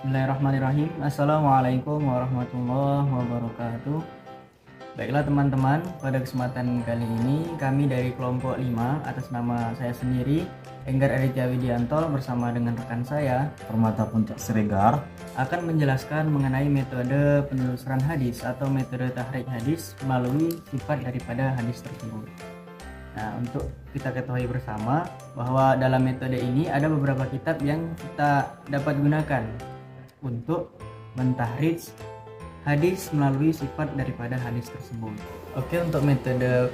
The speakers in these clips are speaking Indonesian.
Bismillahirrahmanirrahim. Assalamualaikum warahmatullahi wabarakatuh. Baiklah teman-teman, pada kesempatan kali ini kami dari kelompok 5 atas nama saya sendiri, Enggar Aditya Widianto bersama dengan rekan saya Permata Puncak Siregar akan menjelaskan mengenai metode penelusuran hadis atau metode tahrik hadis melalui sifat daripada hadis tersebut. Nah, untuk kita ketahui bersama bahwa dalam metode ini ada beberapa kitab yang kita dapat gunakan untuk mentahridz hadis melalui sifat daripada hadis tersebut. Oke, untuk metode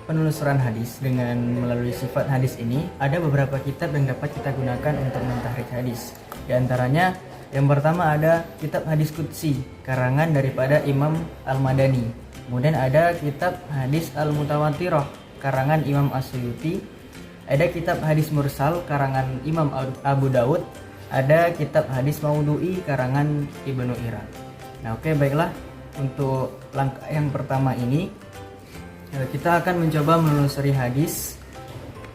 penelusuran hadis dengan melalui sifat hadis ini ada beberapa kitab yang dapat kita gunakan untuk mentahridz hadis. Di antaranya yang pertama ada kitab Hadis Qudsi karangan daripada Imam Al-Madani. Kemudian ada kitab Hadis Al-Mutawatirah karangan Imam As-Suyuti. Ada kitab Hadis Mursal karangan Imam Abu Daud. Ada kitab Hadis Maudhu'i karangan Ibnu Iraq. Nah, oke, baiklah, untuk langkah yang pertama ini kita akan mencoba menelusuri hadis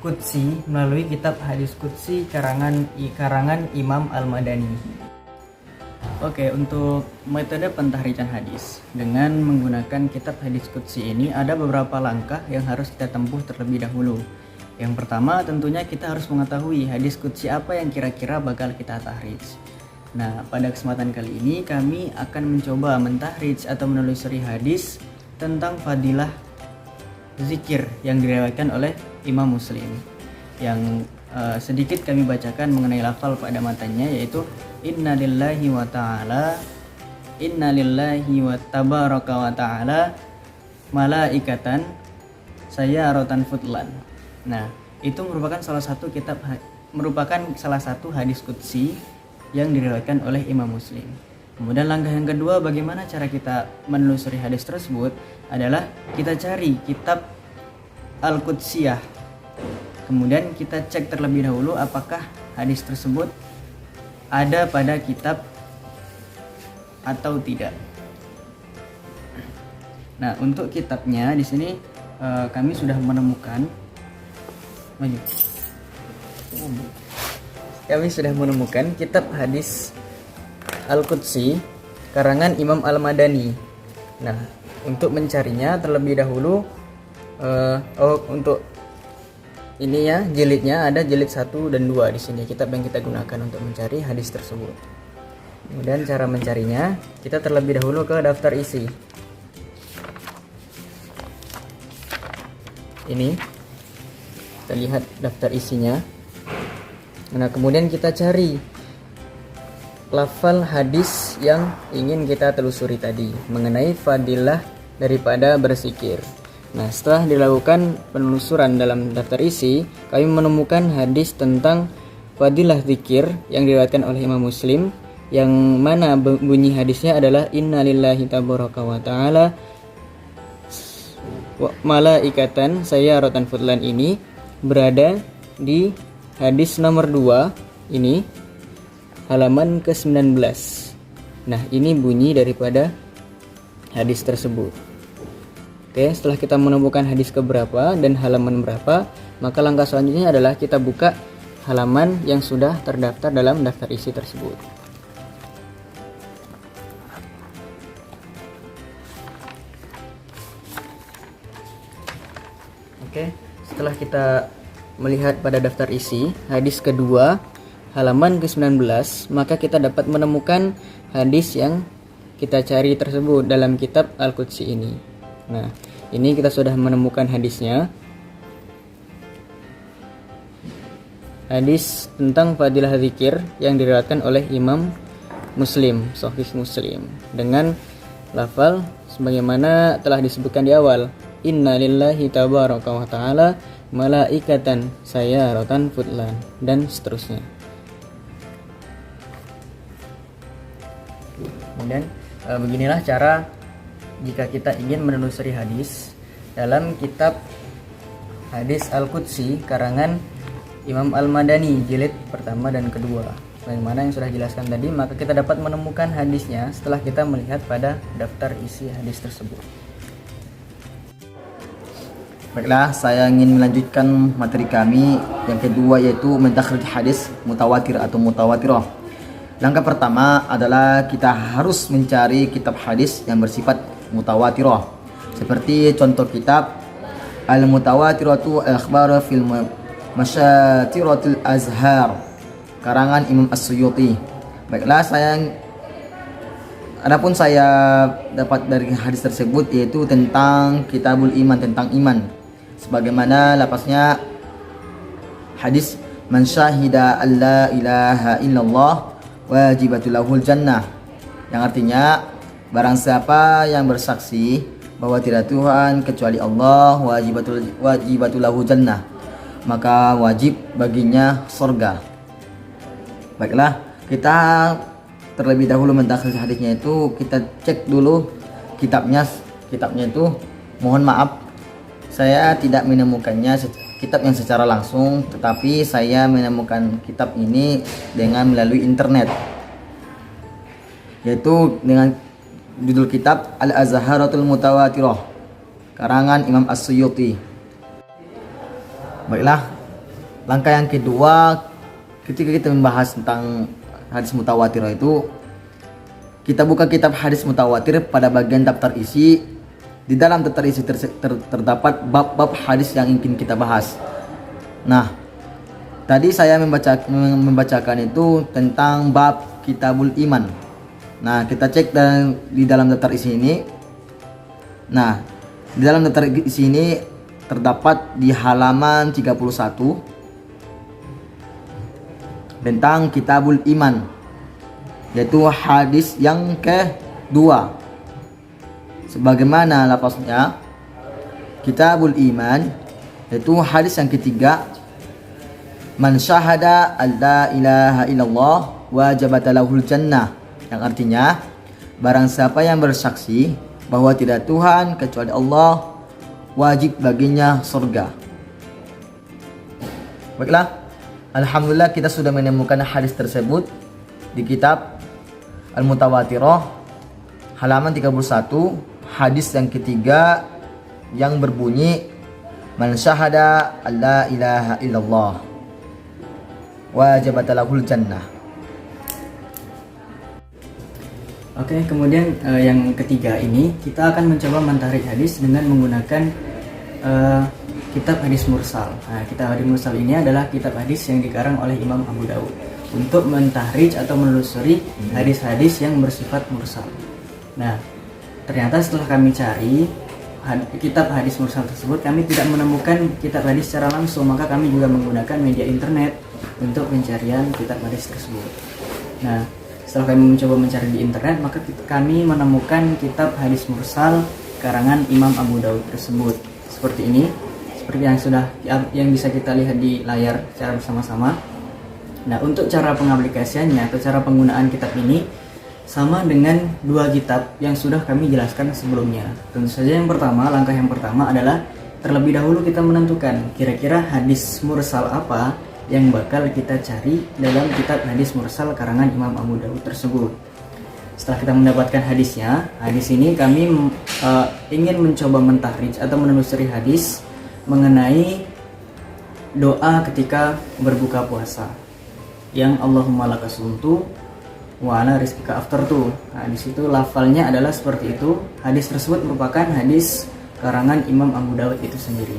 Qudsi melalui kitab Hadis Qudsi karangan Imam Al-Madani. Oke, untuk metode pentahrijan hadis dengan menggunakan kitab Hadis Qudsi ini ada beberapa langkah yang harus kita tempuh terlebih dahulu. Yang pertama tentunya kita harus mengetahui hadis qudsi apa yang kira-kira bakal kita tahridz. Nah, pada kesempatan kali ini kami akan mencoba mentahridz atau menelusuri hadis tentang fadilah zikir yang diriwayatkan oleh Imam Muslim. Yang sedikit kami bacakan mengenai lafal pada matanya, yaitu Inna lillahi wa ta'ala, Inna lillahi wa tabaraka wa ta'ala malaikatan sayyaratan futlan. Nah, itu merupakan salah satu hadis qudsi yang diriwayatkan oleh Imam Muslim. Kemudian langkah yang kedua, bagaimana cara kita menelusuri hadis tersebut adalah kita cari kitab Al-Qudsiyah. Kemudian kita cek terlebih dahulu apakah hadis tersebut ada pada kitab atau tidak. Nah, untuk kitabnya di sini kami sudah menemukan kitab Hadis Al-Qudsi karangan Imam Al-Madani. Nah, untuk mencarinya terlebih dahulu untuk ini ya, jilidnya ada jilid 1 dan 2 di sini, kitab yang kita gunakan untuk mencari hadis tersebut. Kemudian cara mencarinya, kita terlebih dahulu ke daftar isi. Ini kita lihat daftar isinya. Nah, kemudian kita cari lafal hadis yang ingin kita telusuri tadi mengenai fadilah daripada berzikir. Nah, setelah dilakukan penelusuran dalam daftar isi, kami menemukan hadis tentang fadilah zikir yang diriwayatkan oleh Imam Muslim, yang mana bunyi hadisnya adalah Inna lillahi tabaraka wa ta'ala malaikatan sayyaratan futlan. Ini berada di hadis nomor 2 ini, halaman ke-19. Nah, ini bunyi daripada hadis tersebut. Oke, setelah kita menemukan hadis keberapa dan halaman berapa, maka langkah selanjutnya adalah kita buka halaman yang sudah terdaftar dalam daftar isi tersebut. Oke, setelah kita melihat pada daftar isi hadis kedua halaman ke-19, maka kita dapat menemukan hadis yang kita cari tersebut dalam kitab Al-Qudsi ini. Nah, ini kita sudah menemukan hadisnya. Hadis tentang fadilah zikir yang diriwayatkan oleh Imam Muslim, Sahih Muslim, dengan lafal sebagaimana telah disebutkan di awal, Inna lillahi tabaraka wa ta'ala malaikatan sayyaratan futlan, dan seterusnya. Kemudian beginilah cara jika kita ingin menelusuri hadis dalam kitab Hadis Al-Qudsi karangan Imam Al-Madani jilid pertama dan kedua. Bagaimana yang sudah dijelaskan tadi, maka kita dapat menemukan hadisnya setelah kita melihat pada daftar isi hadis tersebut. Baiklah, saya ingin melanjutkan materi kami yang kedua, yaitu mentakhrij hadis mutawatir atau mutawatirah. Langkah pertama adalah kita harus mencari kitab hadis yang bersifat mutawatirah. Seperti contoh kitab Al-Mutawatiratu Al-Akhbar fil Masyatiratul Azhar karangan Imam As-Suyuti. Baiklah, adapun saya dapat dari hadis tersebut yaitu tentang Kitabul Iman, tentang iman. Sebagaimana lapasnya hadis man syahida alla ilaha illallah wajibatul lahul jannah, yang artinya barang siapa yang bersaksi bahwa tidak Tuhan kecuali Allah wajibatul lahu jannah, maka wajib baginya surga. Baiklah, kita terlebih dahulu mentakhrijat hadisnya itu kita cek dulu kitabnya itu. Mohon maaf saya tidak menemukannya kitab yang secara langsung, tetapi saya menemukan kitab ini dengan melalui internet, yaitu dengan judul kitab Al-Azharatul Mutawatirah karangan Imam As-Suyuti. Baiklah, langkah yang kedua ketika kita membahas tentang hadis mutawatirah itu, kita buka kitab hadis mutawatir pada bagian daftar isi. Di dalam daftar isi terdapat bab-bab hadis yang ingin kita bahas. Nah, tadi saya membacakan itu tentang bab Kitabul Iman. Nah, kita cek di dalam daftar isi ini. Nah, di dalam daftar isi ini terdapat di halaman 31 tentang Kitabul Iman, yaitu hadis yang kedua. Sebagaimana lafaznya Kitabul Iman, yaitu hadis yang ketiga, man syahada alla ilaha illallah wajabat lahul jannah, yang artinya barang siapa yang bersaksi bahwa tidak Tuhan kecuali Allah, wajib baginya surga. Baiklah, alhamdulillah kita sudah menemukan hadis tersebut di kitab Al-Mutawatirah halaman 31, hadis yang ketiga yang berbunyi man syahada alla ilaha illallah wajabat lahul jannah. Oke, kemudian yang ketiga ini kita akan mencoba mentarik hadis dengan menggunakan kitab hadis mursal. Nah, kitab hadis mursal ini adalah kitab hadis yang dikarang oleh Imam Abu Daud untuk mentahrij atau menelusuri hadis-hadis yang bersifat mursal. Nah, ternyata setelah kami cari kitab hadis mursal tersebut, kami tidak menemukan kitab hadis secara langsung, maka kami juga menggunakan media internet untuk pencarian kitab hadis tersebut. Nah, setelah kami mencoba mencari di internet, maka kami menemukan kitab hadis mursal karangan Imam Abu Daud tersebut. Seperti ini, seperti yang bisa kita lihat di layar secara bersama-sama. Nah, untuk cara pengaplikasiannya atau cara penggunaan kitab ini sama dengan dua kitab yang sudah kami jelaskan sebelumnya. Tentu saja langkah yang pertama adalah terlebih dahulu kita menentukan kira-kira hadis mursal apa yang bakal kita cari dalam kitab hadis mursal karangan Imam Abu Daud tersebut. Setelah kita mendapatkan hadisnya, hadis ini kami ingin mencoba mentahrij atau menelusuri hadis mengenai doa ketika berbuka puasa yang Allahumma lakasumtu wa ala rizqika aftartu. Nah, di situ lafalnya adalah seperti itu. Hadis tersebut merupakan hadis karangan Imam Abu Daud itu sendiri.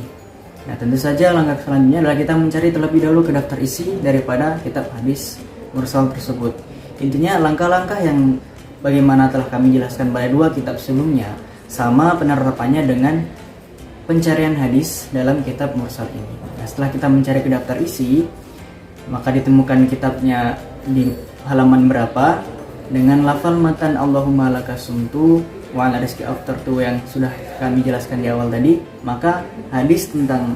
Nah, tentu saja langkah selanjutnya adalah kita mencari terlebih dahulu ke daftar isi daripada kitab hadis mursal tersebut. Intinya langkah-langkah yang bagaimana telah kami jelaskan pada dua kitab sebelumnya, sama penerapannya dengan pencarian hadis dalam kitab mursal ini. Nah, setelah kita mencari ke daftar isi, maka ditemukan kitabnya di halaman berapa dengan lafal matan Allahumma lakasumtu wa ala rizqi aftartu yang sudah kami jelaskan di awal tadi, maka hadis tentang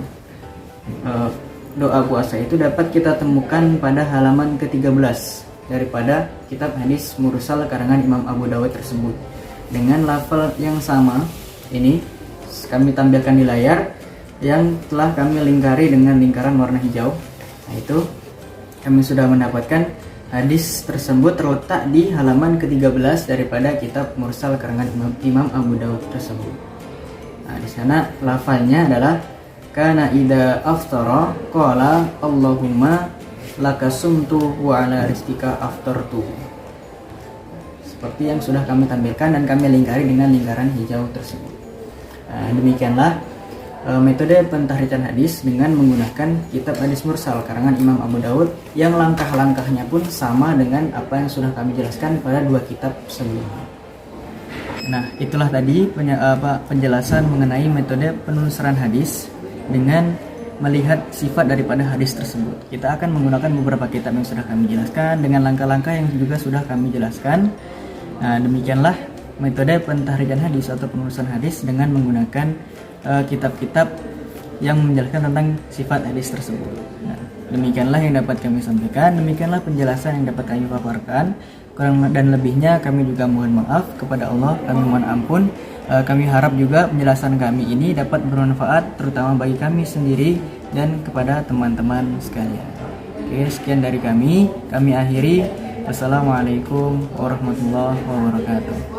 doa puasa itu dapat kita temukan pada halaman ke-13 daripada kitab hadis mursal karangan Imam Abu Dawud tersebut. Dengan lafal yang sama ini kami tampilkan di layar yang telah kami lingkari dengan lingkaran warna hijau. Nah, itu kami sudah mendapatkan hadis tersebut terletak di halaman ke-13 daripada kitab mursal karangan Imam Abu Daud tersebut. Nah, di sana lafalnya adalah kana idza aftara qala Allahumma laka sumtu wa ala rizqika aftartu. Seperti yang sudah kami tampilkan dan kami lingkari dengan lingkaran hijau tersebut. Demikianlah metode pentahrijan hadis dengan menggunakan kitab hadis mursal karangan Imam Abu Daud yang langkah-langkahnya pun sama dengan apa yang sudah kami jelaskan pada dua kitab sebelumnya. Nah, itulah tadi penjelasan mengenai metode penelusuran hadis dengan melihat sifat daripada hadis tersebut. Kita akan menggunakan beberapa kitab yang sudah kami jelaskan dengan langkah-langkah yang juga sudah kami jelaskan. Nah, demikianlah metode pentahrijan hadis atau penelusuran hadis dengan menggunakan kitab-kitab yang menjelaskan tentang sifat hadis tersebut. Nah, demikianlah yang dapat kami sampaikan, demikianlah penjelasan yang dapat kami paparkan. Kurang dan lebihnya kami juga mohon maaf kepada Allah, kami mohon ampun. Kami harap juga penjelasan kami ini dapat bermanfaat terutama bagi kami sendiri dan kepada teman-teman sekalian. Oke, sekian dari kami akhiri. Wassalamualaikum warahmatullahi wabarakatuh.